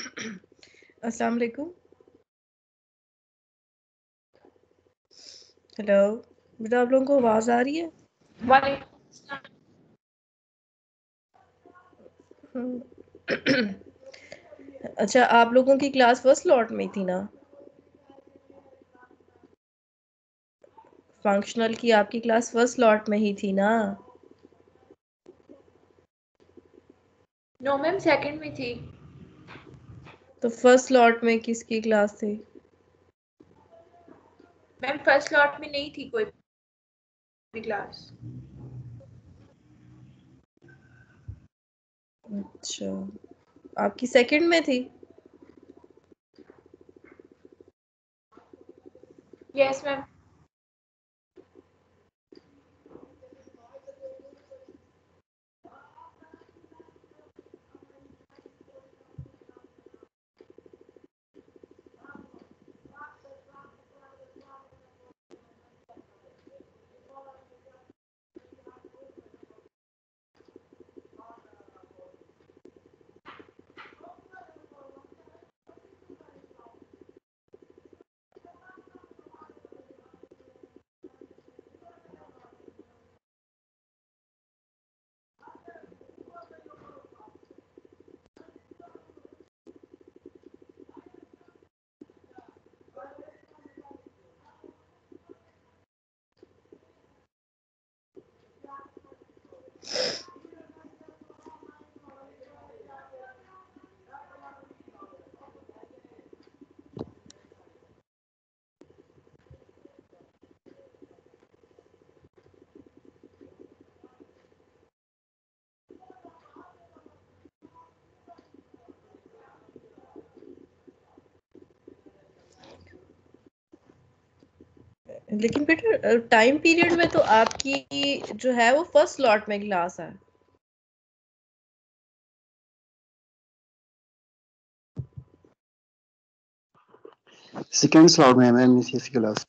अस्सलाम वालेकुम। हेलो, बेटा आप लोगों को आवाज़ आ रही है? वालेकुम। अच्छा, आप लोगों की क्लास फर्स्ट लॉट में थी ना? फंक्शनल की आपकी क्लास फर्स्ट लॉट में ही थी ना? नो मैम, सेकंड में थी। तो फर्स्ट लॉट में किसकी क्लास थी? मैम फर्स्ट लॉट में नहीं थी कोई भी क्लास। अच्छा, आपकी सेकंड में थी? Yes ma'am. लेकिन बेटा टाइम पीरियड में तो आपकी जो है वो फर्स्ट लॉट में क्लास है। सेकेंड स्लॉट में है मैम सीएससी क्लास।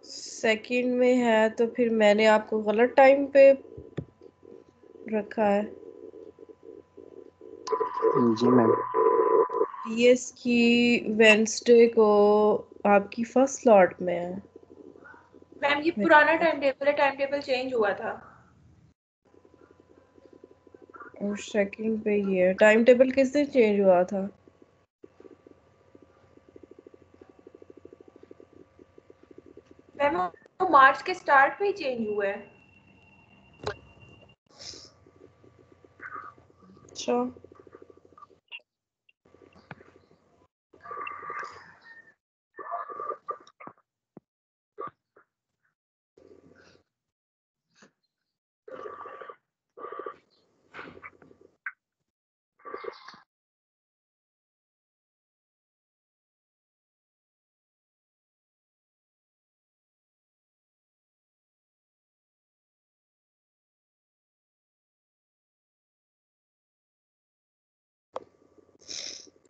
सेकंड में है तो फिर मैंने आपको गलत टाइम पे रखा है। जी मैम। पीएस की वेंसडे को आपकी फर्स्ट स्लॉट में है। मैम ये पुराना टाइम टेबल है, टाइम टेबल चेंज हुआ था। और सेकंड पे ये है। टाइम टेबल किस दिन चेंज हुआ था? मैम वो मार्च के स्टार्ट में ही चेंज हुआ है। अच्छा,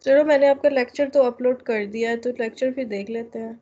चलो मैंने आपका लेक्चर तो अपलोड कर दिया है, तो लेक्चर फिर देख लेते हैं।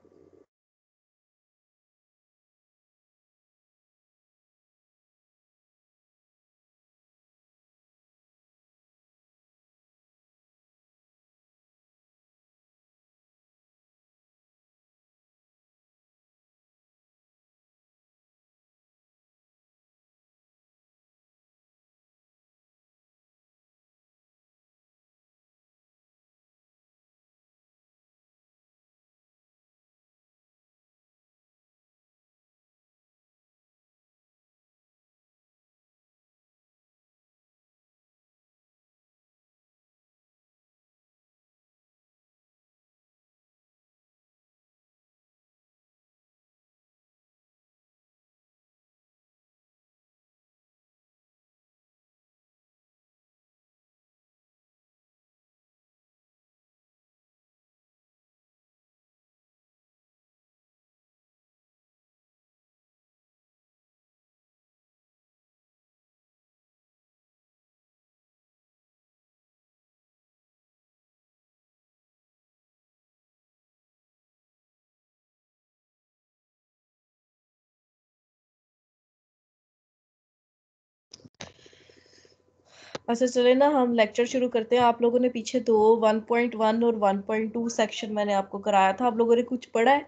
अच्छा चले ना, हम लेक्चर शुरू करते हैं। आप लोगों ने पीछे 1.1 और 1.2 सेक्शन मैंने आपको कराया था, आप लोगों ने कुछ पढ़ा है?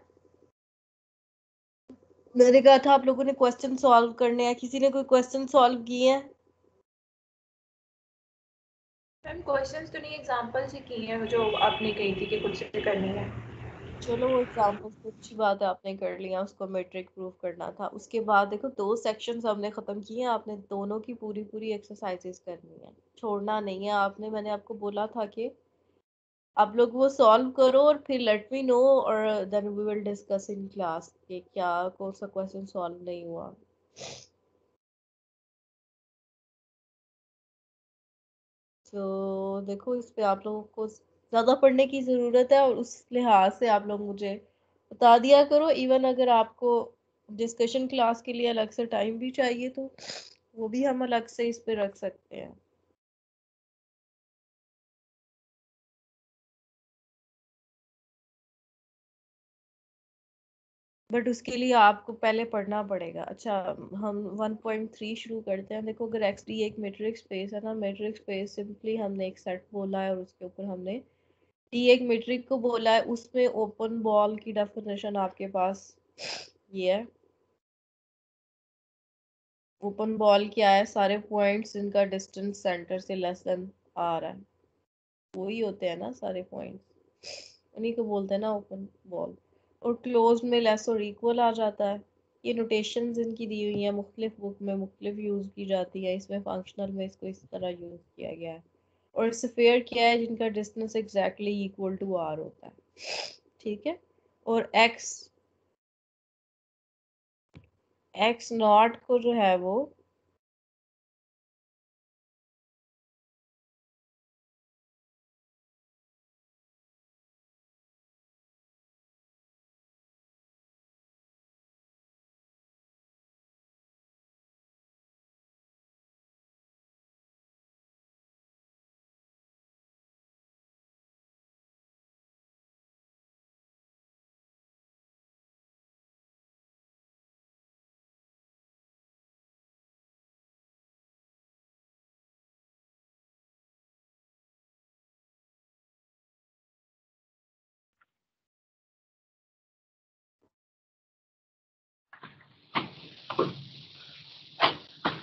मैंने कहा था आप लोगों ने क्वेश्चन सॉल्व करने हैं, किसी ने कोई क्वेश्चन सॉल्व किए हैं? मैम क्वेश्चंस तो नहीं, एग्जांपल्स ही किए हैं जो आपने कही थी कि खुद से करनी है। चलो वो एग्जाम्पल्स तो अच्छी बात है, आपने कर लिया, उसको मैट्रिक प्रूफ करना था। उसके बाद देखो 2 सेक्शंस हमने खत्म किए हैं, आपने दोनों की पूरी पूरी एक्सरसाइजेस करनी है, छोड़ना नहीं है आपने। मैंने आपको बोला था कि आप लोग वो सॉल्व करो और फिर लेट मी नो, और then we will discuss in class कि क्या कौन सा क्वेश्चन सॉल्व नहीं हुआ। तो देखो इस पे आप लोगों को ज्यादा पढ़ने की जरूरत है, और उस लिहाज से आप लोग मुझे बता दिया करो। इवन अगर आपको डिस्कशन क्लास के लिए अलग से टाइम भी चाहिए तो वो भी हम अलग से इस पे रख सकते हैं। बट उसके लिए आपको पहले पढ़ना पड़ेगा। अच्छा, हम 1.3 शुरू करते हैं। देखो अगर एक्स डी एक मैट्रिक स्पेस है ना, मैट्रिक स्पेस सिंपली हमने एक सेट बोला है और उसके ऊपर हमने डी एक मैट्रिक को बोला है। उसमें ओपन बॉल की डेफिनेशन आपके पास ये है। ओपन बॉल क्या है? सारे पॉइंट्स जिनका डिस्टेंस सेंटर से लेस देन आर है, वही होते हैं ना सारे पॉइंट्स, उन्हीं को बोलते हैं ना ओपन बॉल। और क्लोज में लेस और इक्वल आ जाता है। ये नोटेशंस इनकी दी हुई हैं, मुख्तलिफ बुक में मुख्तलिफ यूज़ की जाती है, इसमें फंक्शनल में इसको इस तरह यूज़ किया गया है। और स्फीयर क्या है? जिनका distance exactly equal to R होता है, ठीक है। और एक्स नॉट को जो है वो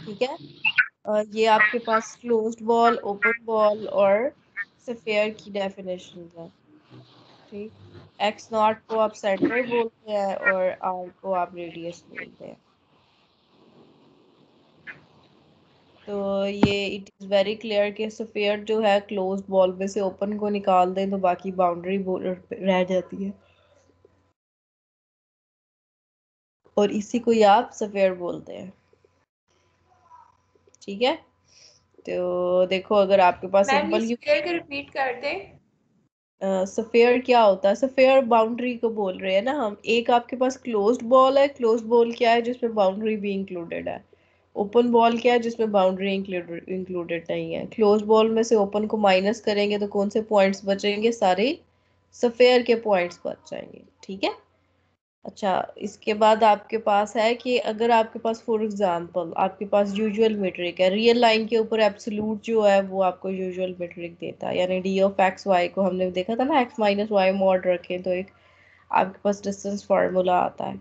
ठीक है। ये आपके पास क्लोज्ड बॉल, ओपन बॉल और स्फीयर की डेफिनेशन है, ठीक। एक्स नॉट को आप सेंटर बोलते हैं और आर को आप रेडियस बोलते हैं। तो ये इट इज वेरी क्लियर कि स्फीयर जो है क्लोज्ड बॉल में से ओपन को निकाल दें तो बाकी बाउंड्री रह जाती है, और इसी को ही आप स्फीयर बोलते हैं, ठीक है। तो देखो अगर आपके पास मैम ये सिंपल स्क्वायर के रिपीट कर दे। स्फीयर क्या होता है? स्फीयर बाउंड्री को बोल रहे हैं ना हम। एक आपके पास क्लोज्ड बॉल है, क्लोज्ड बॉल क्या है? जिसमें बाउंड्री भी इंक्लूडेड है। ओपन बॉल क्या है? जिसमें बाउंड्री इंक्लूडेड नहीं है। क्लोज्ड बॉल में से ओपन को माइनस करेंगे तो कौन से पॉइंट्स बचेंगे? सारे स्फीयर के पॉइंट्स बच जाएंगे, ठीक है। अच्छा, इसके बाद आपके पास है कि अगर आपके पास फॉर एग्जांपल आपके पास यूजुअल मेट्रिक है, रियल लाइन के ऊपर एब्सोल्यूट जो है वो आपको यूजुअल मेट्रिक देता है, यानी डी ऑफ एक्स वाई को हमने देखा था ना, एक्स माइनस वाई मॉड रखें तो एक आपके पास डिस्टेंस फार्मूला आता है।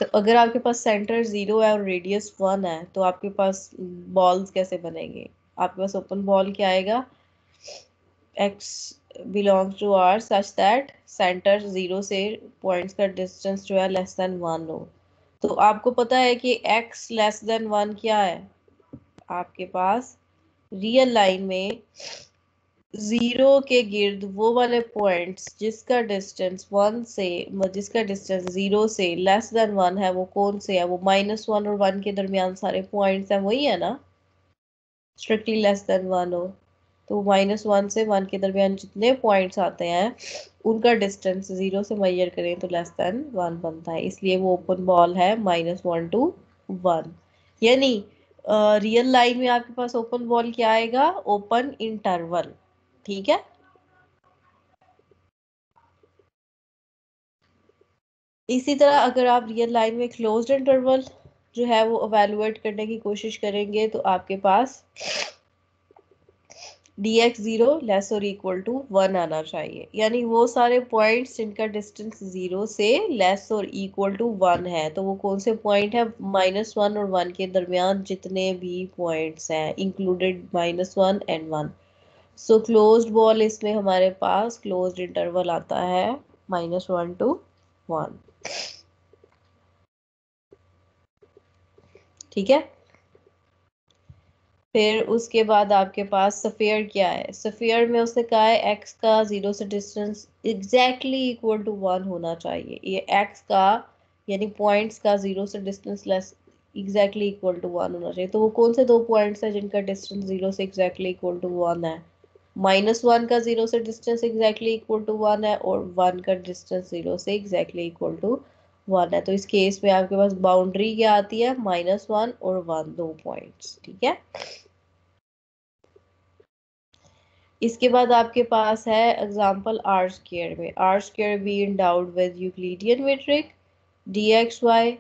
तो अगर आपके पास सेंटर 0 है और रेडियस 1 है तो आपके पास बॉल्स कैसे बनेंगे? आपके पास ओपन बॉल क्या आएगा? x belongs to R such that centre 0 से पॉइंट्स का डिस्टेंस जो है लेस देन 1 हो। तो आपको पता है कि x लेस देन 1 क्या है? आपके पास रियल लाइन में 0 के गिर्द वो वाले पॉइंट्स जिसका डिस्टेंस 1 से, जिसका डिस्टेंस 0 से लेस देन 1 है, वो कौन से है? वो -1 और 1 के दरमियान सारे पॉइंट्स हैं, वही है ना, स्ट्रिक्टली लेस देन 1 हो। तो -1 से 1 के दरमियान जितने पॉइंट्स आते हैं उनका डिस्टेंस 0 से मेजर करें तो लेस देन 1 बनता है, इसलिए वो ओपन बॉल है -1 to 1। यानी रियल लाइन में आपके पास ओपन बॉल क्या आएगा? ओपन इंटरवल, ठीक है। इसी तरह अगर आप रियल लाइन में क्लोज्ड इंटरवल जो है वो एवेलुएट करने की कोशिश करेंगे तो आपके पास dx 0 लेस और इक्वल टू 1 आना चाहिए, यानी वो सारे पॉइंट्स जिनका डिस्टेंस 0 से लेस और इक्वल टू 1 है, तो वो कौन से पॉइंट है, -1 और 1 के दरमियान जितने भी पॉइंट्स हैं included -1 and 1। So closed ball इसमें हमारे पास क्लोज्ड इंटरवल आता है -1 to 1। ठीक है। फिर उसके बाद आपके पास सफेयर क्या है, सफेयर में उसने कहा है x का 0 से डिस्टेंस एग्जैक्टली इक्वल टू 1 होना चाहिए। ये x का यानी पॉइंट्स का 0 से distance less exactly equal to 1 होना चाहिए। तो वो कौन से दो पॉइंट्स हैं जिनका डिस्टेंस 0 से एग्जैक्टली इक्वल टू 1 है, -1 का 0 से डिस्टेंस एग्जैक्टली इक्वल टू 1 है और 1 का डिस्टेंस 0 से एग्जैक्टली इक्वल टू 1 है। तो इस केस में आपके पास बाउंड्री क्या आती है, -1 और 1 दो पॉइंट्स। ठीक है। इसके बाद आपके पास है एग्जांपल आर स्क्वायर में, R square B endowed with Euclidean metric dxy।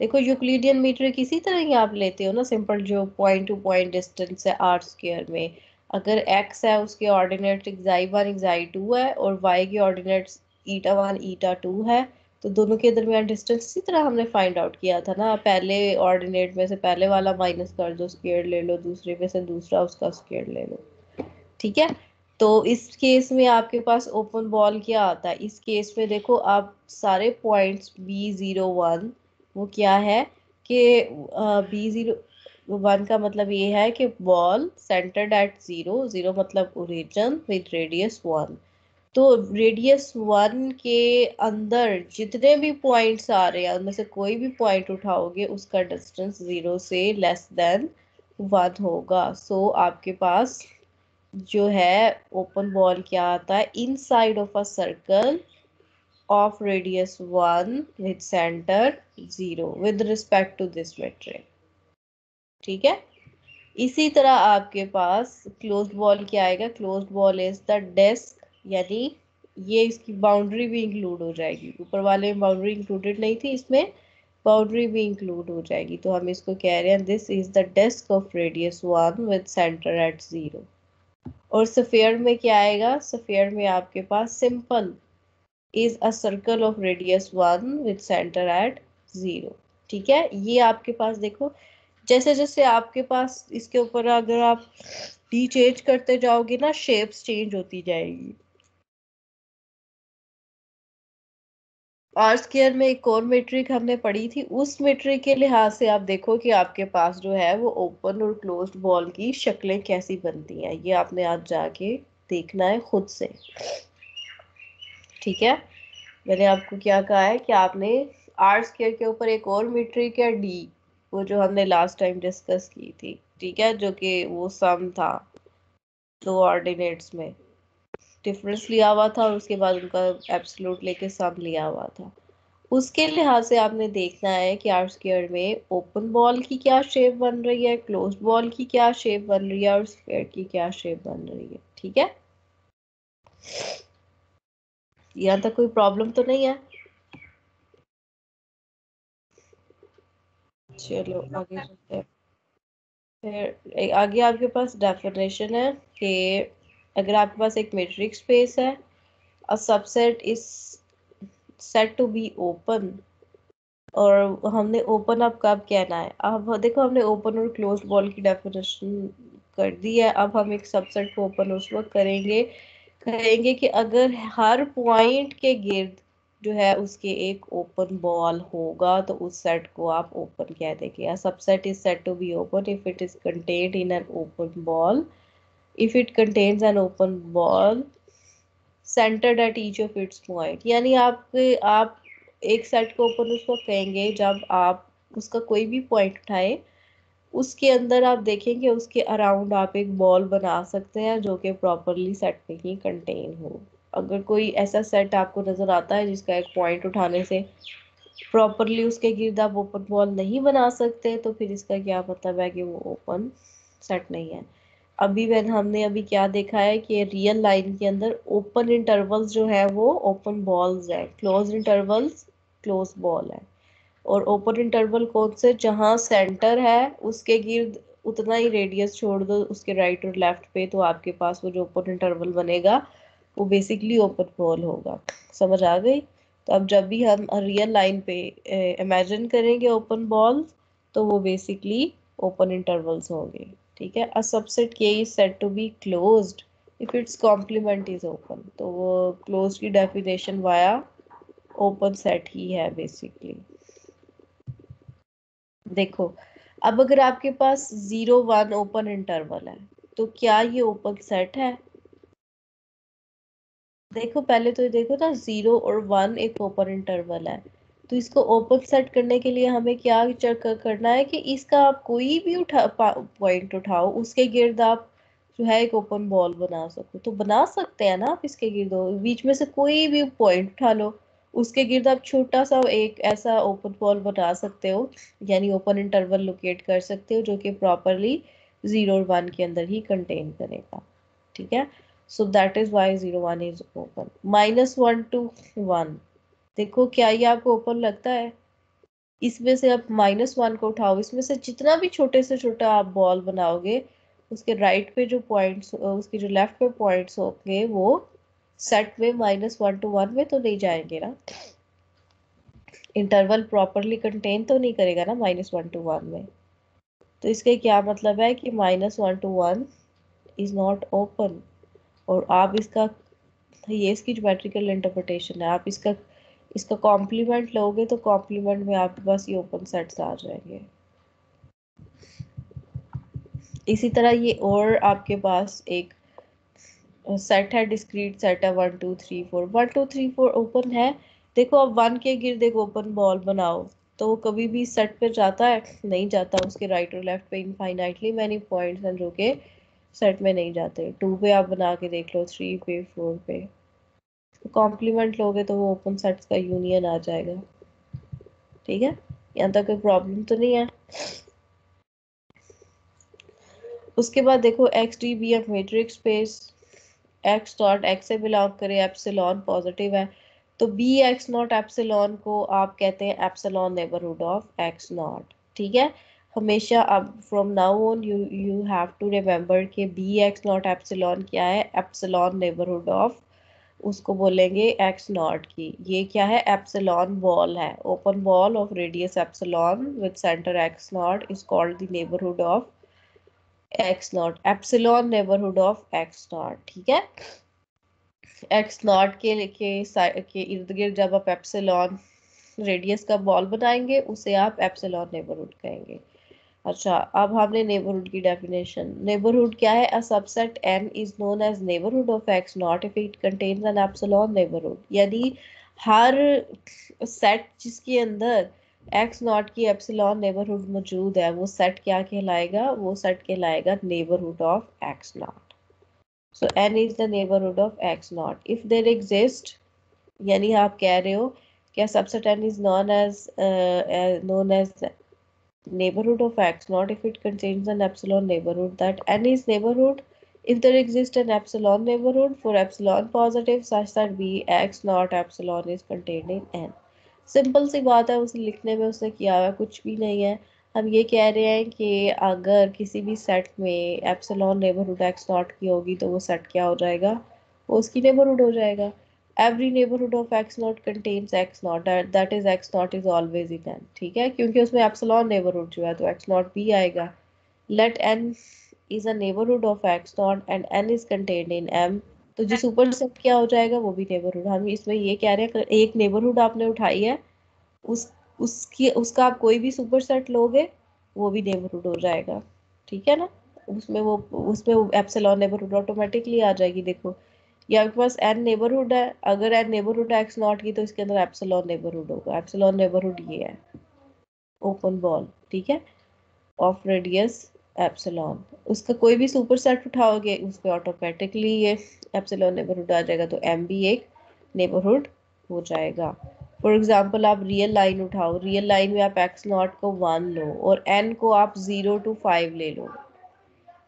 देखो यूक्लिडियन मीट्रिक इसी तरह ही आप लेते हो ना, सिंपल जो पॉइंट टू पॉइंट डिस्टेंस है आर स्क्वायर में, अगर x है उसके ऑर्डिनेट xi1 xi2 है और y के ऑर्डिनेट्स η1 η2 है, तो दोनों के दरमियान डिस्टेंस इसी तरह हमने फाइंड आउट किया था ना, पहले ऑर्डिनेट में से पहले वाला माइनस कर दो, स्क्वायर ले लो, दूसरे में से दूसरा उसका स्क्वायर ले लो। ठीक है। तो इस केस में आपके पास ओपन बॉल क्या आता है, इस केस में देखो आप सारे पॉइंट्स B01 वो क्या है कि B01 का मतलब ये है कि बॉल सेंटर्ड एट 0, 0 मतलब ओरिजिन विद रेडियस 1। तो रेडियस 1 के अंदर जितने भी पॉइंट्स आ रहे हैं उनमें से कोई भी पॉइंट उठाओगे उसका डिस्टेंस 0 से लेस देन 1 होगा। सो आपके पास जो है ओपन बॉल क्या आता है, inside of a circle of radius 1 with centre 0 with respect to this metric. ठीक है। इसी तरह आपके पास क्लोज्ड बॉल क्या आएगा, closed ball is the disc, यानी ये इसकी बाउंड्री भी इंक्लूड हो जाएगी, ऊपर वाले में बाउंड्री इंक्लूडेड नहीं थी, इसमें बाउंड्री भी इंक्लूड हो जाएगी। तो हम इसको कह रहे हैं this is the disc of radius 1 with centre at 0। और सफेयर में क्या आएगा, सफेयर में आपके पास simple is a circle of radius 1 with centre at 0। ठीक है। ये आपके पास देखो जैसे जैसे आपके पास इसके ऊपर अगर आप डी चेंज करते जाओगे ना, शेप्स चेंज होती जाएगी। आर स्क्वायर में एक और मेट्रिक हमने पढ़ी थी, उस मेट्रिक के लिहाज से आप देखो कि आपके पास जो है वो ओपन और क्लोज्ड बॉल की शक्लें कैसी बनती हैं, ये आपने आज जाके देखना है खुद से। ठीक है। मैंने आपको क्या कहा है कि आपने आर स्क्वायर के ऊपर एक और मीट्रिक है डी, वो जो हमने लास्ट टाइम डिस्कस की थी, ठीक है, जो कि वो सम था, दो ऑर्डिनेट्स में डिफरेंस लिया हुआ था और उसके बाद उनका एब्सोल्यूट लेके सम लिया हुआ था। उसके लिहाज से आपने देखना है कि आर स्क्वायर में ओपन बॉल की क्या शेप बन रही है, क्लोज्ड बॉल की क्या शेप बन रही है और स्क्वायर की क्या शेप बन रही है। ठीक है। यहाँ तक कोई प्रॉब्लम तो नहीं है। चलो आगे चलते हैं। फिर आगे आपके पास डेफिनेशन है कि अगर आपके पास एक मैट्रिक्स स्पेस है, a subset is set to be open, और हमने ओपन अब कब कहना है, अब देखो हमने ओपन और क्लोज्ड बॉल की डेफिनेशन कर दी है, अब हम एक सबसेट को ओपन उस वक्त करेंगे कहेंगे कि अगर हर पॉइंट के गिर्द जो है उसके एक ओपन बॉल होगा तो उस सेट को आप ओपन कह देंगे। A subset is set to be open if it is contained in an open ball, if it contains an open ball centred at each of its point. यानी आप एक सेट को ओपन उसको कहेंगे जब आप उसका कोई भी पॉइंट उठाए, उसके अंदर आप देखेंगे उसके अराउंड आप एक बॉल बना सकते हैं जो कि प्रॉपरली सेट में ही कंटेन हो। अगर कोई ऐसा सेट आपको नज़र आता है जिसका एक पॉइंट उठाने से प्रॉपरली उसके गिर्द आप ओपन बॉल नहीं बना सकते, तो फिर इसका क्या मतलब है कि वो ओपन सेट नहीं है। हमने अभी क्या देखा है कि रियल लाइन के अंदर ओपन इंटरवल्स जो है वो ओपन बॉल्स है, क्लोज इंटरवल्स क्लोज बॉल है। और ओपन इंटरवल कौन से, जहाँ सेंटर है उसके गिर्द उतना ही रेडियस छोड़ दो उसके राइट और लेफ्ट पे, तो आपके पास वो जो ओपन इंटरवल बनेगा वो बेसिकली ओपन बॉल होगा। समझ आ गई? तो अब जब भी हम रियल लाइन पे इमेजिन करेंगे ओपन बॉल, तो वो बेसिकली ओपन इंटरवल्स होंगे। ठीक है। A subset K is said to be closed if its complement is open, तो वो क्लोज की डेफिनेशन वाया ओपन सेट ही है बेसिकली। देखो, अब अगर आपके पास 0 1 ओपन इंटरवल है, तो क्या ये ओपन सेट है? देखो पहले तो ये देखो ना, 0 और 1 एक ओपन इंटरवल है, तो इसको ओपन सेट करने के लिए हमें क्या चेक करना है कि इसका आप कोई भी पॉइंट उठाओ, उसके गिर्द आप जो है एक ओपन बॉल बना सको। तो बना सकते हैं ना आप, इसके गिर्द बीच में से कोई भी पॉइंट उठा लो, उसके गिर्द आप छोटा सा एक ऐसा ओपन बॉल बना सकते हो, यानी ओपन इंटरवल लोकेट कर सकते हो जो कि प्रॉपरली 0 और 1 के अंदर ही कंटेन करेगा। ठीक है। So that is why 0 1 is open. -1 to 1, देखो क्या ये आपको ओपन लगता है? इसमें से आप -1 को उठाओ, इसमें से जितना भी छोटे से छोटा आप बॉल बनाओगे, उसके राइट पे जो पॉइंट्स, उसके जो लेफ्ट पे पॉइंट्स होंगे वो सेट में -1 to 1 में तो नहीं जाएंगे ना, इंटरवल प्रॉपरली कंटेन तो नहीं करेगा ना -1 to 1 में। तो इसका क्या मतलब है कि -1 to 1 इज नॉट ओपन। और आप इसका, ये इसकी ज्योमेट्रिकल इंटरप्रिटेशन है, आप इसका इसका कॉम्प्लीमेंट लोगे तो कॉम्प्लीमेंट में आपके पास ये ओपन सेट्स आ जाएंगे। इसी तरह ये और आपके पास एक सेट है, डिस्क्रीट सेट है 1 2 3 4, 1 2 3 4 ओपन है। देखो अब 1 के गिर्द एक ओपन बॉल बनाओ, तो वो कभी भी सेट पे जाता है? नहीं जाता। उसके राइट और लेफ्ट पे इनफाइनाइटली मैनी पॉइंट्स हैं जो कि सेट में नहीं जाते। 2 पे आप बना के देख लो, 3 पे, 4 पे, कॉम्प्लीमेंट लोगे तो वो ओपन सेट्स का यूनियन आ जाएगा। ठीक है, यहाँ तक कोई प्रॉब्लम तो नहीं है। उसके बाद देखो X D B F metric space, X dot X से बिलोंग करे, एप्सिलॉन पॉजिटिव है, तो बी एक्स नॉट एप्सिलॉन को आप कहते हैं epsilon neighbourhood of X not. ठीक है। हमेशा अब from now on you you have to remember कि बी एक्स नॉट एप्सिलॉन क्या है? एप्सिलॉन नेबरहुड ऑफ, उसको बोलेंगे एक्स नॉट की। ये क्या है? एप्सिलॉन बॉल है, open ball of radius epsilon with centre x not is called the neighbourhood of X not, epsilon neighbourhood of X not. ठीक है। एक्स नॉट के इर्द गिर्द जब आप एप्सिलॉन रेडियस का बॉल बनाएंगे, उसे आप एप्सिलॉन नेबरहुड कहेंगे। अच्छा, अब हमने नेबरहुड की डेफिनेशन, नेबरहुड क्या है? A subset n is known as neighbourhood of x not if it contains an epsilon neighbourhood, यानी हर सेट जिसके अंदर x नॉट की एप्सिलॉन नेबरहुड मौजूद है, वो सेट क्या कहलाएगा? वो सेट कहलाएगा neighbourhood of x not. So n is the neighbourhood of x not if there exist, यानी आप कह रहे हो क्या subset n is known as neighborhood of x not if it contains an epsilon neighborhood, that n is neighborhood if there exists an epsilon neighborhood for epsilon positive such that b x not epsilon is contained in n। Simple सी बात है, उसे लिखने में उसने किया हुआ कुछ भी नहीं है। हम ये कह रहे हैं कि अगर किसी भी सेट में एप्सिलॉन नेबरहुड एक्स नॉट की होगी तो वो सेट क्या हो जाएगा? वो उसकी नेबरहुड हो जाएगा। every neighborhood of x naught contains x naught, that is x naught is always in n। ठीक है, क्योंकि उसमें एप्सिलॉन नेबरहुड जो है तो x naught भी आएगा। let n is a neighborhood of x naught and n is contained in m, तो जो सुपर सेट क्या हो जाएगा? वो भी नेबरहुड। हम इसमें ये कह रहे हैं एक नेबरहुड आपने उठाई है, उसका आप कोई भी सुपर सेट लोगे वो भी नेबरहुड हो जाएगा। ठीक है ना, उसमें वो एप्सिलॉन नेबरहुड ऑटोमेटिकली आ जाएगी। देखो ये आपके पास n नेबरहुड है, अगर n नेबरहुड है एक्स नॉट की तो इसके अंदर एप्सिलॉन नेबरहुड होगा। एप्सिलॉन नेबरहुड ये है ओपन बॉल, ठीक है, ऑफ रेडियस एप्सिलॉन। उसका कोई भी सुपर सेट उठाओगे उसमें ऑटोमेटिकली ये एप्सिलॉन नेबरहुड आ जाएगा, तो m भी एक नेबरहुड हो जाएगा। फॉर एग्जाम्पल आप रियल लाइन उठाओ, रियल लाइन में आप एक्स नॉट को 1 लो और n को आप 0 to 5 ले लो,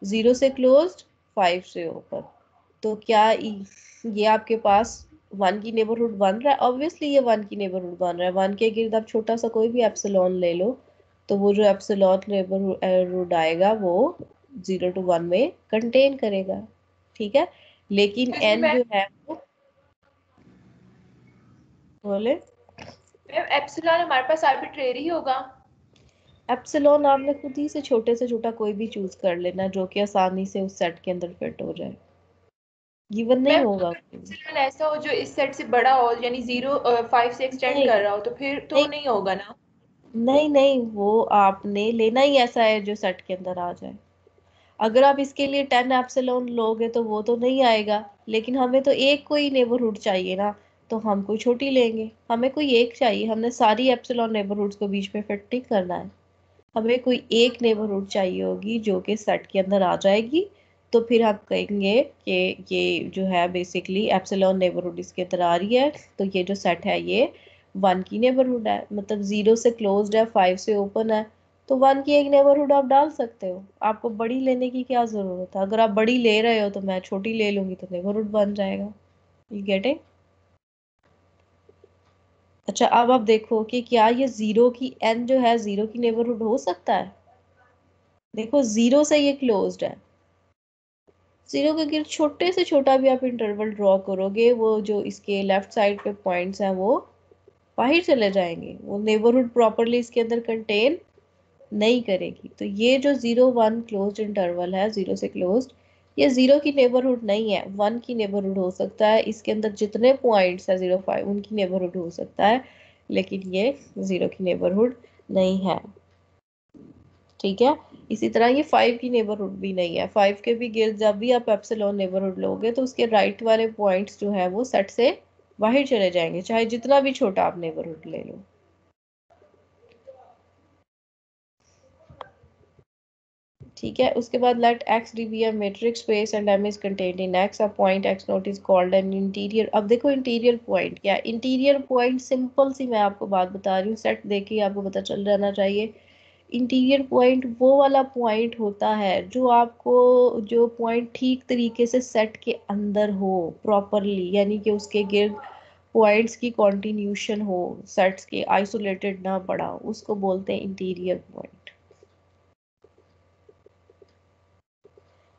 0 से क्लोज्ड 5 से ओपन, तो क्या ये आपके पास 1 की नेबरहुड बन रहा है? ऑब्वियसली ये 1 की नेबरहुड बन रहा है। 1 के गिर्द आप छोटा सा कोई भी एप्सिलॉन ले लो, तो वो जो एप्सिलॉन नेबरहुड आएगा वो 0 to 1 में कंटेन करेगा, ठीक है। लेकिन n जो है वो बोले एप्सिलॉन हमारे पास आर्बिट्रेरी होगा। एप्सिलॉन आपने खुद ही से छोटा कोई भी चूज कर लेना जो कि आसानी से उस सेट के अंदर फिट हो जाए, गिवन नहीं मैम होगा। अगर एप्सिलॉन ऐसा हो जो इस सेट से बड़ा हो, यानी 0 5 से एक्सटेंड नहीं कर रहा हो, तो फिर तो नहीं नहीं होगा ना। नहीं, वो आपने लेना ही ऐसा है जो सेट के अंदर आ जाए। अगर आप इसके लिए 10 एप्सिलॉन लोगे तो वो तो नहीं आएगा, लेकिन हमें तो एक कोई नेबरहुड चाहिए ना, तो हम कोई छोटी लेंगे। हमें कोई एक चाहिए, हमने सारी एप्सिलॉन नेबरहुड्स को बीच में फिट नहीं करना है। हमें कोई एक नेबरहुड चाहिए होगी जो कि सेट के अंदर आ जाएगी, तो फिर हम कहेंगे कि ये जो है बेसिकली एप्सिलॉन नेबरहुड इसके अंदर आ रही है, तो ये जो सेट है ये 1 की नेबरहुड है, मतलब 0 से क्लोज्ड है, 5 से ओपन है, तो 1 की एक नेबरहुड आप डाल सकते हो। आपको बड़ी लेने की क्या जरूरत है? अगर आप बड़ी ले रहे हो तो मैं छोटी ले लूंगी तो नेबरहुड बन जाएगा। You get it? अच्छा, अब आप देखो कि क्या ये 0 की n जो है 0 की नेबरहुड हो सकता है। देखो 0 से ये क्लोज्ड है, 0 के गिर्द छोटे से छोटा भी आप इंटरवल ड्रॉ करोगे, वो जो इसके लेफ्ट साइड पे पॉइंट्स हैं वो बाहर चले जाएंगे, वो नेबरहुड प्रॉपरली इसके अंदर कंटेन नहीं करेगी। तो ये जो 0 1 क्लोज्ड इंटरवल है, 0 से क्लोज्ड, ये 0 की नेबरहुड नहीं है, 1 की नेबरहुड हो सकता है। इसके अंदर जितने पॉइंट्स है 0 5 उनकी नेबरहुड हो सकता है, लेकिन ये 0 की नेबरहुड नहीं है, ठीक है। इसी तरह ये 5 की नेबरहुड भी नहीं है। 5 के भी गिर्द जब भी आप एप्सिलॉन नेबरहुड लोगे तो उसके राइट वाले पॉइंट्स जो है वो सेट से बाहर चले जाएंगे, चाहे जितना भी छोटा आप नेबरहुड ले लो, ठीक है। उसके बाद late x be a matrix space and m is contained in x, a point x naught is called an interior। अब देखो इंटीरियर पॉइंट क्या है। इंटीरियर पॉइंट सिंपल सी मैं आपको बात बता रही हूँ, सेट देख के आपको पता चल जाना चाहिए। इंटीरियर पॉइंट वो वाला पॉइंट होता है जो आपको, जो पॉइंट ठीक तरीके से सेट के अंदर हो प्रॉपरली, यानी कि उसके गिर्द पॉइंट्स की कॉन्टिन्यूशन हो, सेट्स के आइसोलेटेड ना पड़ा हो, उसको बोलते हैं इंटीरियर पॉइंट।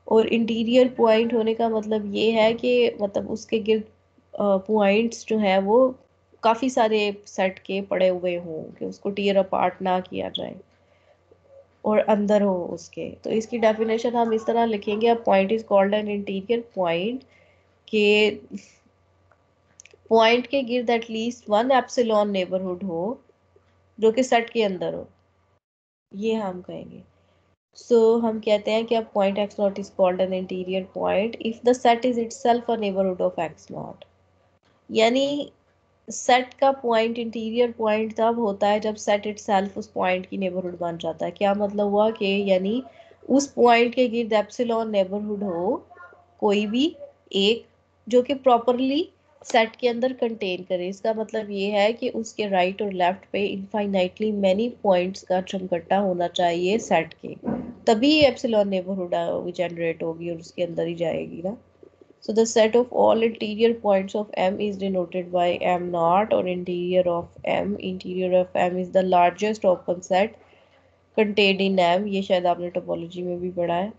और इंटीरियर पॉइंट होने का मतलब ये है कि मतलब उसके गिर्द पॉइंट्स जो है वो काफ़ी सारे सेट के पड़े हुए हों, कि उसको टीयर अपार्ट ना किया जाए और अंदर हो उसके। तो इसकी डेफिनेशन हम इस तरह लिखेंगे, a point is called an interior point, के पॉइंट के गिर्द एटलीस्ट 1 एप्सिलॉन नेबरहुड हो जो कि सेट के अंदर हो, ये हम कहेंगे। सो हम कहते हैं कि अब point x not is called an interior point if the set is itself a neighbourhood of x not. यानी सेट का पॉइंट इंटीरियर पॉइंट तब होता है जब सेट इटसेल्फ उस पॉइंट की नेबरहुड बन जाता है। क्या मतलब हुआ कि यानी उस पॉइंट के गिर्द एप्सिलॉन नेबरहुड हो कोई भी एक, जो कि प्रॉपरली सेट के अंदर कंटेन करे। इसका मतलब ये है कि उसके राइट और लेफ्ट पे इनफाइनाइटली मैनी पॉइंट्स का चमकट्टा होना चाहिए सेट के, तभी एप्सिलॉन नेबरहुड जनरेट होगी और उसके अंदर ही जाएगी ना। So the set of all interior points of M is denoted by M naught, or interior of M. Interior of M is the largest open set contained in M. ये शायद आपने topology में भी पढ़ा है,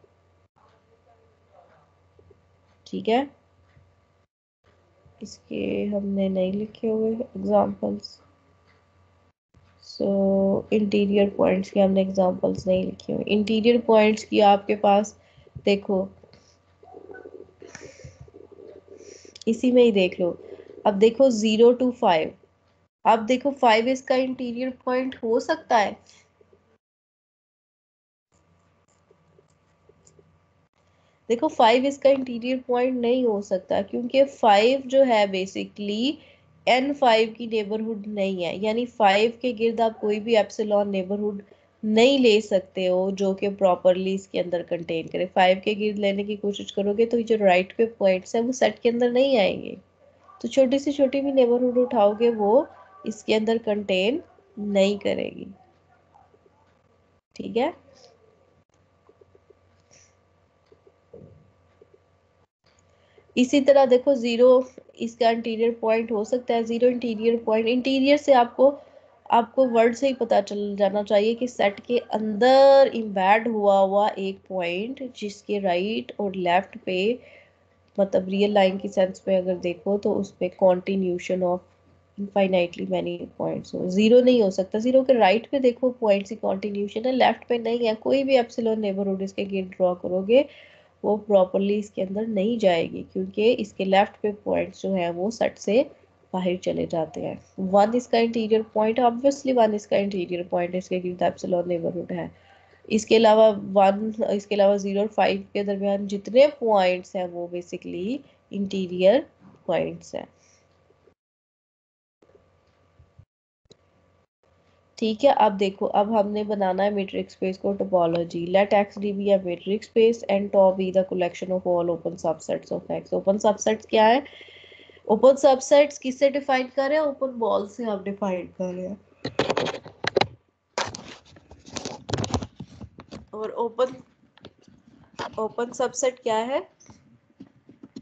ठीक है। इसके हमने नहीं लिखे हुए एग्जांपल्स, सो इंटीरियर पॉइंट्स के हमने एग्जांपल्स नहीं लिखे हुए। इंटीरियर पॉइंट्स की आपके पास देखो इसी में ही देख लो। अब देखो 0 to 5, अब देखो 5 इसका इंटीरियर पॉइंट हो सकता है? देखो 5 इसका इंटीरियर पॉइंट नहीं हो सकता, क्योंकि 5 जो है बेसिकली n5 की नेबरहुड नहीं है। यानी 5 के गिर्द आप कोई भी एप्सिलॉन नेबरहुड नहीं ले सकते हो जो कि प्रॉपरली इसके अंदर कंटेन करे। 5 के गिर्द लेने की कोशिश करोगे तो ये जो राइट पे पॉइंट्स है वो सेट के अंदर नहीं आएंगे, तो छोटी से छोटी भी नेबरहुड उठाओगे वो इसके अंदर कंटेन नहीं करेगी, ठीक है। इसी तरह देखो 0 इसका इंटीरियर पॉइंट हो सकता है। 0 इंटीरियर पॉइंट, इंटीरियर से आपको आपको वर्ड से ही पता चल जाना चाहिए कि सेट के अंदर इम्बेड हुआ एक पॉइंट जिसके राइट और लेफ्ट पे, मतलब रियल लाइन की सेंस में अगर देखो तो उसमें continuation of infinitely many points हो। जीरो नहीं हो सकता, जीरो के राइट पे देखो पॉइंट्स की कॉन्टिन्यूशन है, लेफ्ट पे नहीं है। कोई भी एप्सिलॉन नेबरहुड इसके गिर्द ड्रॉ करोगे वो प्रॉपरली इसके अंदर नहीं जाएगी, क्योंकि इसके लेफ्ट पे पॉइंट्स जो है वो सेट से बाहर चले जाते हैं। वन इसका इंटीरियर पॉइंट, ऑब्वियसली वन इसका इंटीरियर पॉइंट, इसके गिर्द एप्सिलॉन नेबरहुड है। इसके अलावा इसके अलावा 0 और 5 के दरमियान जितने पॉइंट्स हैं वो बेसिकली इंटीरियर पॉइंट्स हैं। ठीक है, अब देखो, अब हमने बनाना है मैट्रिक्स स्पेस को topology. Let X D be a metric space and top be the collection of all open subsets of X. Open subsets क्या है? ओपन सबसेट्स किससे डिफाइन कर रहे हैं? ओपन बॉल से हम डिफाइन कर रहे हैं। और ओपन सबसेट क्या है?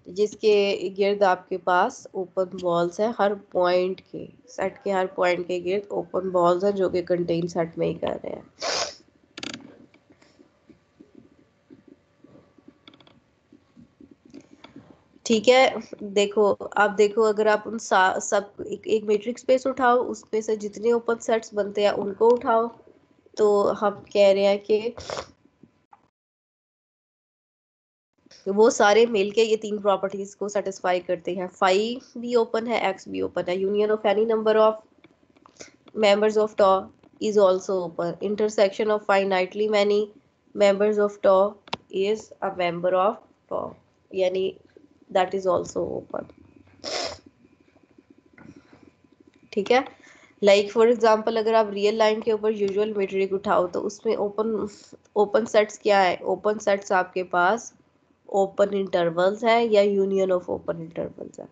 जिसके गिर्द आपके पास ओपन बॉल्स है, हर पॉइंट के सेट के हर पॉइंट के गिर्द ओपन बॉल्स हैं जो कि कंटेन सेट में ही कर रहे हैं। ठीक है, देखो, अब देखो, अगर आप उन सब एक मैट्रिक्स स्पेस उठाओ, उसमें से जितने ओपन सेट्स बनते हैं उनको उठाओ, तो हम कह रहे हैं कि वो सारे मिलके ये तीन प्रॉपर्टीज को सेटिस्फाई करते हैं। फाइव भी ओपन है, एक्स भी ओपन है, union of any number of members of tau is also open, intersection of finitely many members of tau is a member of tau, यानी that is also open। ठीक है, like for example अगर आप real line के ऊपर usual matric उठाओ तो उसमें ओपन सेट्स क्या है? ओपन सेट्स आपके पास ओपन इंटरवल्स है या यूनियन ऑफ ओपन इंटरवल्स है।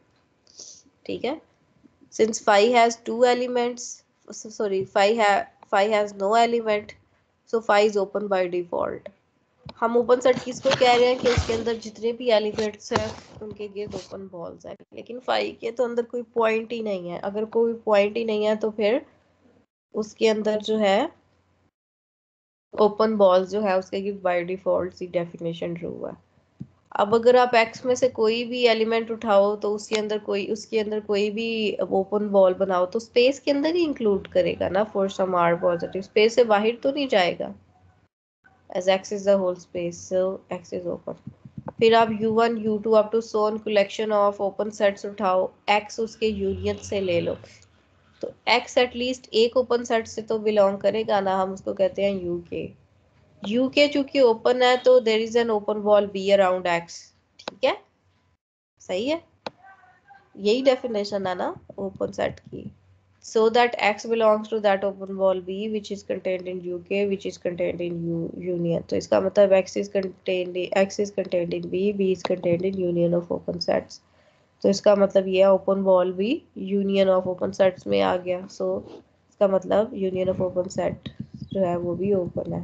ठीक है, since phi has two elements, phi has no element, so phi is open by default। हम ओपन सेट किसको कह रहे हैं? कि उसके अंदर जितने भी एलिमेंट्स हैं उनके गिर्द ओपन बॉल्स हैं, लेकिन फाई के तो अंदर कोई पॉइंट ही नहीं है। अगर कोई पॉइंट ही नहीं है तो फिर उसके अंदर जो है ओपन बॉल्स जो है उसके गिर्द बाय डिफॉल्ट सी डेफिनेशन ट्रू है। अब अगर आप एक्स में से कोई भी एलिमेंट उठाओ तो उसके अंदर कोई भी ओपन बॉल बनाओ तो स्पेस के अंदर ही इंक्लूड करेगा ना, for some R positive, space से बाहर तो नहीं जाएगा, as x is the whole space, so x is open। फिर आप u1 u2 up to so on collection of open sets उठाओ, x उसके यूनियन से ले लो, तो x एटलीस्ट एक ओपन सेट से तो बिलोंग करेगा ना, हम उसको कहते हैं uk चूंकि ओपन है तो there is an open ball be around x। ठीक है, सही है, यही डेफिनेशन है ना ओपन सेट की। So that x belongs to that open ball B which is contained in UK which is contained in union। तो इसका मतलब x is contained in B, B is contained in union of open sets। तो इसका मतलब ये open ball भी union of open sets में आ गया। सो इसका मतलब यूनियन ऑफ ओपन सेट जो है वो भी ओपन है।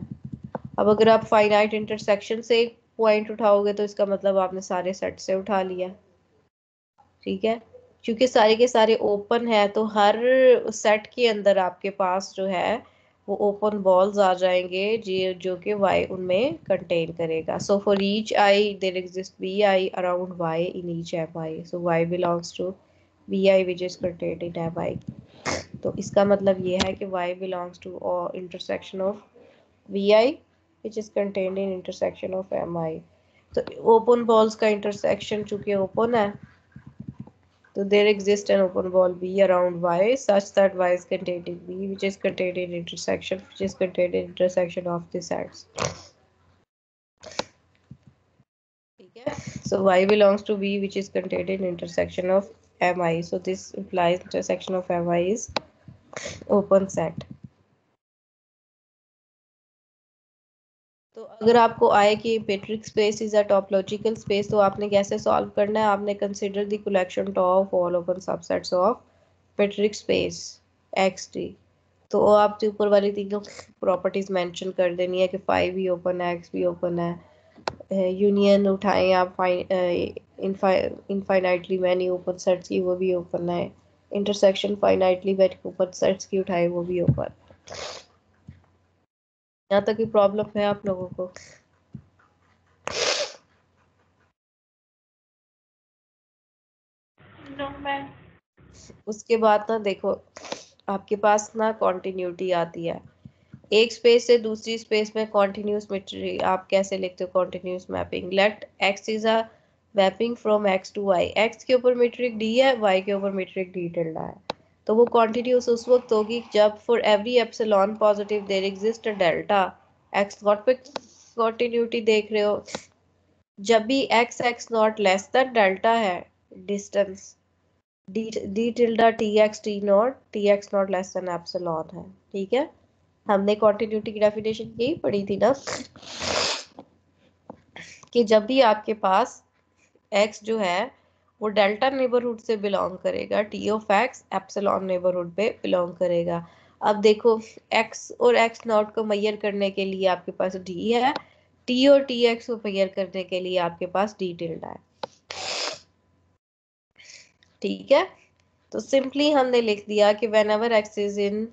अब अगर आप फाइनाइट इंटरसेक्शन से एक पॉइंट उठाओगे तो इसका मतलब आपने सारे सेट से उठा लिया। ठीक है, क्योंकि सारे के सारे ओपन है तो हर सेट के अंदर आपके पास जो है वो ओपन बॉल्स आ जाएंगे जो कि y उनमें कंटेन करेगा। So for each I there exist B I around y in each M I, so y belongs to B I which is contained in M I. तो इसका मतलब ये है कि y belongs to intersection of V I which is contained in intersection of M I. तो open balls का इंटरसेक्शन चूंकि ओपन है so there exists an open ball B around Y such that Y is contained in B which is contained in intersection of the sets। ठीक है, so Y belongs to B which is contained in intersection of MI, so this implies intersection of MI is open set। तो अगर आपको आए कि matrix space is a topological space तो आपने कैसे सॉल्व करना है? आपने consider the collection of all open subsets of matrix space x D. तो आप जो ऊपर वाली तीनों प्रॉपर्टीज मेंशन कर देनी है कि फाइव भी ओपन है, एक्स भी ओपन है, यूनियन उठाएं आप इनफाइनाइटली मैनी ओपन सेट्स की, वो भी ओपन है, intersection finitely very open sets की उठाए वो भी ओपन। यहाँ तक की प्रॉब्लम है आप लोगों को? No ma'am. उसके बाद ना देखो आपके पास ना कॉन्टिन्यूटी आती है, एक स्पेस से दूसरी स्पेस में कॉन्टिन्यूस मेट्री। आप कैसे लिखते हो continuous mapping? Let X is a mapping from X to Y. X के ऊपर मीट्रिक डी है, वाई के ऊपर मीट्रिक डी टिल्डा है, तो वो कॉन्टिन्यूस उस वक्त होगी जब for every epsilon positive there exist a delta X not पे कॉन्टिन्यूटी देख रहे हो। जब भी X X not less than delta है distance D tilde T X not less than epsilon है। ठीक है, हमने कॉन्टिन्यूटी की डेफिनेशन यही पढ़ी थी ना कि जब भी आपके पास x जो है वो डेल्टा नेबरहुड से बिलोंग करेगा, T of x epsilon neighbourhood पे बिलोंग करेगा। अब देखो x और x नॉट को मैयर करने के लिए आपके पास d है, t और टी एक्स को मैयर करने के लिए आपके पास d टिल्डा है। ठीक है, तो सिंपली हमने लिख दिया कि whenever x is in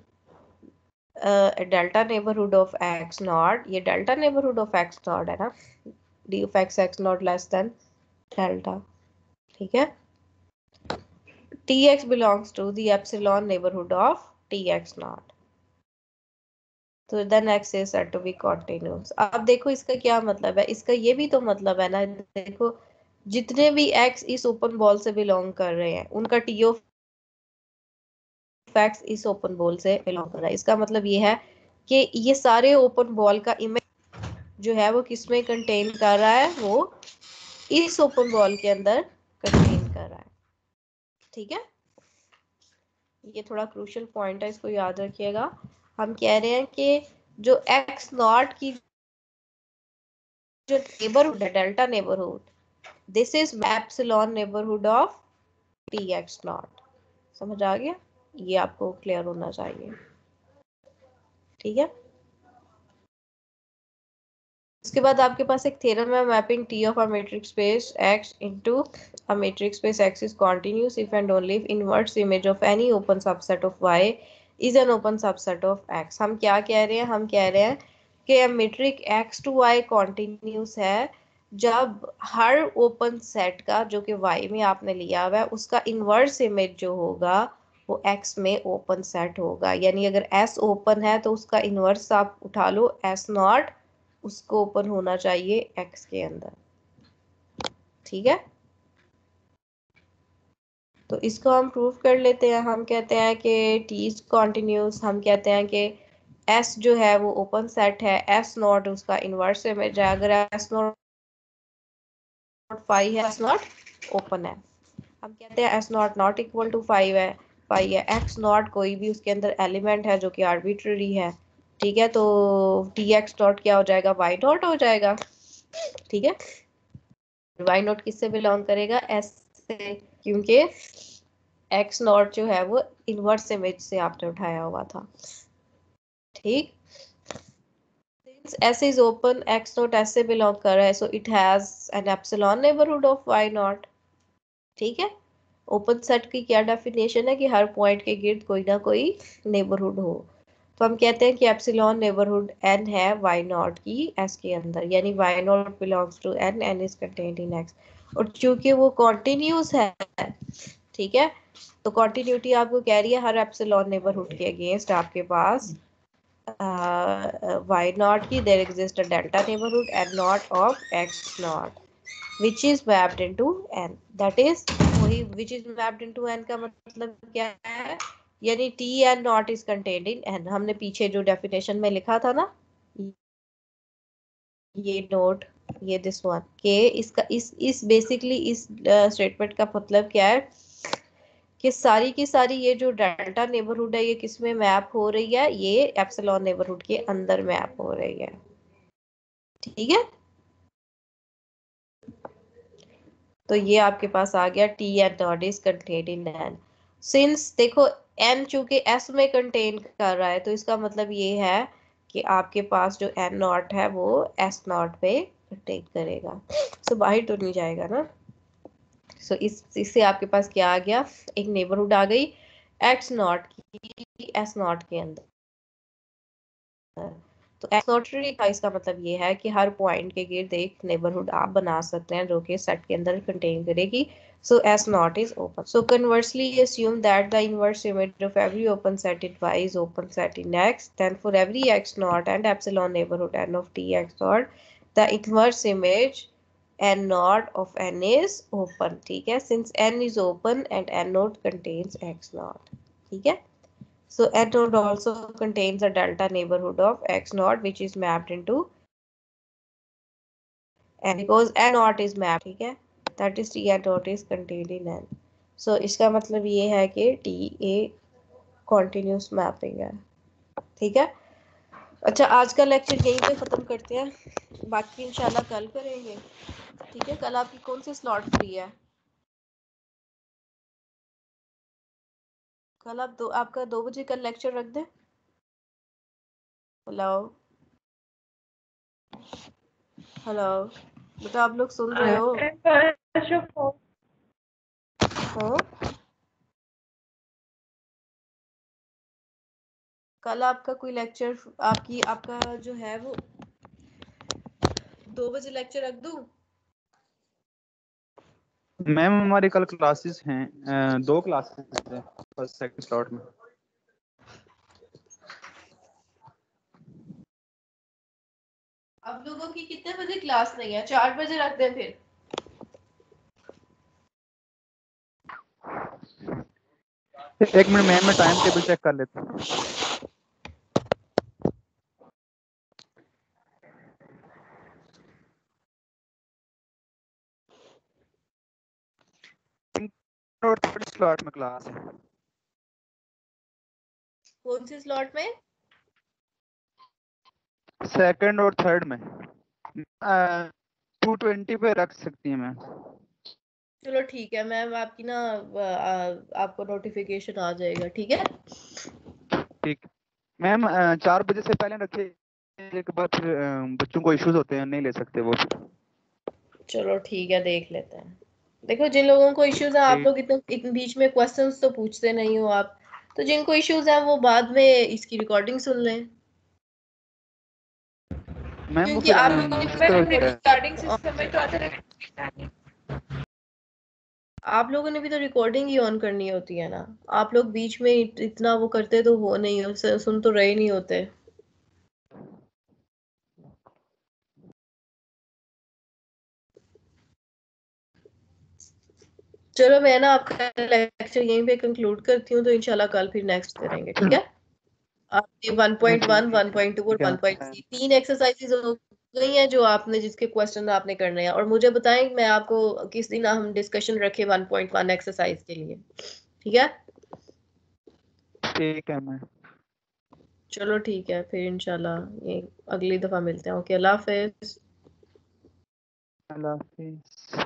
delta neighbourhood of X not, ये delta neighbourhood of X not है ना, D of X X not less than delta. ठीक है, T X belongs to the epsilon neighbourhood of T X not, तो then X is said to be continuous. अब देखो इसका क्या मतलब है, इसका ये भी तो मतलब है ना, देखो जितने भी एक्स इस ओपन बॉल से बिलोंग कर रहे हैं उनका टी ऑफ एक्स इस ओपन बॉल से बिलोंग कर रहा है। इसका मतलब ये है कि ये सारे ओपन बॉल का इमेज जो है वो किस में कंटेन कर रहा है, वो इस ओपन बॉल के अंदर कंटेन कर रहा है। ठीक है, ये थोड़ा क्रूशियल पॉइंट है, इसको याद रखिएगा। हम कह रहे हैं कि जो एक्स नॉट की जो नेबरहुड है delta neighbourhood, this is epsilon neighbourhood of T X not. समझ आ गया? ये आपको क्लियर होना चाहिए। ठीक है, उसके बाद आपके पास एक थ्योरम है, mapping T of a metric space x into a metric space x is continuous if and only if inverse image of any open subset of y is an open subset of x। हम क्या कह रहे हैं? हम कह रहे हैं कि metric x to y continuous है जब हर ओपन सेट का जो कि y में आपने लिया हुआ है उसका इनवर्स इमेज जो होगा वो x में ओपन सेट होगा। यानी अगर s ओपन है तो उसका इनवर्स आप उठा लो s नॉट, उसको ओपन होना चाहिए x के अंदर। ठीक है, तो इसको हम प्रूव कर लेते हैं। हम कहते हैं कि t इज कॉन्टिन्यूस, हम कहते हैं कि s जो है वो ओपन सेट है, s नॉट उसका इनवर्स इमेज है। अगर s नॉट 5 है, s नॉट ओपन है। हम कहते हैं s naught not equal to 5 है, 5 है, x नॉट कोई भी उसके अंदर एलिमेंट है जो कि आर्बिट्ररी है। ठीक है, तो टी एक्स नॉट क्या हो जाएगा? y नॉट हो जाएगा। ठीक है, y नॉट किससे बिलोंग करेगा? s से, क्योंकि x नॉट जो है वो इनवर्स इमेज से आपने उठाया हुआ था। ठीक, s is open, x not s से बिलोंग कर रहा है, so it has an epsilon neighbourhood of y not. ठीक है, ओपन सेट की क्या डेफिनेशन है कि हर पॉइंट के गिर्द कोई ना कोई नेबरहुड हो, तो हम कहते हैं कि एप्सिलॉन नेबरहुड n है y नॉट की s के अंदर, यानी y naught belongs to n, n is contained in x। और चूंकि वो कॉन्टिन्यूस है, ठीक है, तो कॉन्टिन्यूटी आपको कह रही है हर एप्सिलॉन नेबरहुड के अगेंस्ट आपके पास y नॉट की there exist a delta neighbourhood n naught of x naught which is mapped into n, that is वही which is mapped into n का मतलब क्या है? यानी t n not is contained in n। हमने पीछे जो डेफिनेशन में लिखा था ना, ये नोट, ये दिस वन के इसका इस बेसिकली इस स्टेटमेंट का मतलब क्या है कि सारी की सारी ये जो डेल्टा नेबरहुड है ये किस में मैप हो रही है? ये एप्सिलॉन नेबरहुड के अंदर मैप हो रही है। ठीक है, तो ये आपके पास आ गया T N naught is contained in N. Since देखो एन चूंकि एस में कंटेन कर रहा है तो इसका मतलब ये है कि आपके पास जो एन नॉट है वो एस नॉट पे कंटेन करेगा, सो बाहर तो नहीं जाएगा ना। सो इससे आपके पास क्या आ गया? एक नेबरहुड आ गई एक्स नॉट की एस नॉट के अंदर। तो एक्स नॉट का इसका मतलब ये है कि हर पॉइंट के गिर्द एक नेबरहुड आप बना सकते हैं जो कि सेट के अंदर कंटेन करेगी। So S naught is open. So conversely, assume that the inverse image of every open set in Y is open set in X. Then for every X naught and epsilon neighborhood N of T X naught, the inverse image N naught of N is open. ठीक है? Since N is open and N naught contains X naught. ठीक है? So N naught also contains a delta neighborhood of X naught which is mapped into N because N naught is mapped. ठीक है? That is T N naught is contained in N. So इसका मतलब ये है कि T A continuous mapping है। ठीक है? अच्छा, आज का लेक्चर यहीं पे ख़त्म करते हैं, बाकी इंशाल्लाह कल करेंगे। ठीक है? कल आपकी कौन सी स्लॉट फ्री है? कल आपका 2 बजे कल लेक्चर रख दें? हेलो हेलो बेटा, आप लोग सुन रहे हो? हाँ, कल आपका कोई लेक्चर आपका जो है वो 2 बजे लेक्चर रख दूं? मैम हमारी कल क्लासेस हैं, 2 क्लासेस हैं फर्स्ट सेकंड स्लॉट में। आप लोगों की कितने बजे क्लास नहीं है? 4 बजे रख दें फिर? एक मिनट मैम, मैं टाइम टेबल चेक कर लेता हूँ। और थर्ड स्लॉट में क्लास है। कौन से स्लॉट में? सेकंड और थर्ड में 2:20 पे रख सकती हैं मैम। चलो ठीक है मैम, आपकी ना आपको नोटिफिकेशन आ जाएगा। ठीक है? ठीक मैम, 4 बजे से पहले रखिए, एक बार फिर बच्चों को इश्यूज होते हैं, नहीं ले सकते वो। चलो ठीक है, देख लेते हैं। देखो, जिन लोगों को इश्यूज है, आप लोग इतने बीच में क्वेश्चंस तो पूछते नहीं हो आप, तो जिनको इश्यूज है वो बाद में इसकी रिकॉर्डिंग सुन लें, मैम वो क्योंकि फिर आप लोगों ने रिकॉर्डिंग सिस्टम में तो आता है। आप लोगों ने भी तो रिकॉर्डिंग ही ऑन करनी होती है ना। आप लोग बीच में इतना वो करते तो हो नहीं हो, सुन तो रहे नहीं होते। चलो मैं ना आपका लेक्चर यहीं पे कंक्लूड करती हूँ, तो इंशाल्लाह कल फिर नेक्स्ट करेंगे। ठीक है? आपके 1.1, 1.2 और 1.3 3 एक्सरसाइजेज हो गई हैं जो आपने जिसके क्वेश्चन आपने करने हैं, और मुझे बताएं मैं आपको किस दिन हम डिस्कशन रखें 1.1 एक्सरसाइज के लिए। ठीक है? ठीक है मैम। चलो ठीक है, फिर इंशाल्लाह ये अगली दफा मिलते हैं। ओके, अल्लाह हाफिज। अल्लाह हाफिज।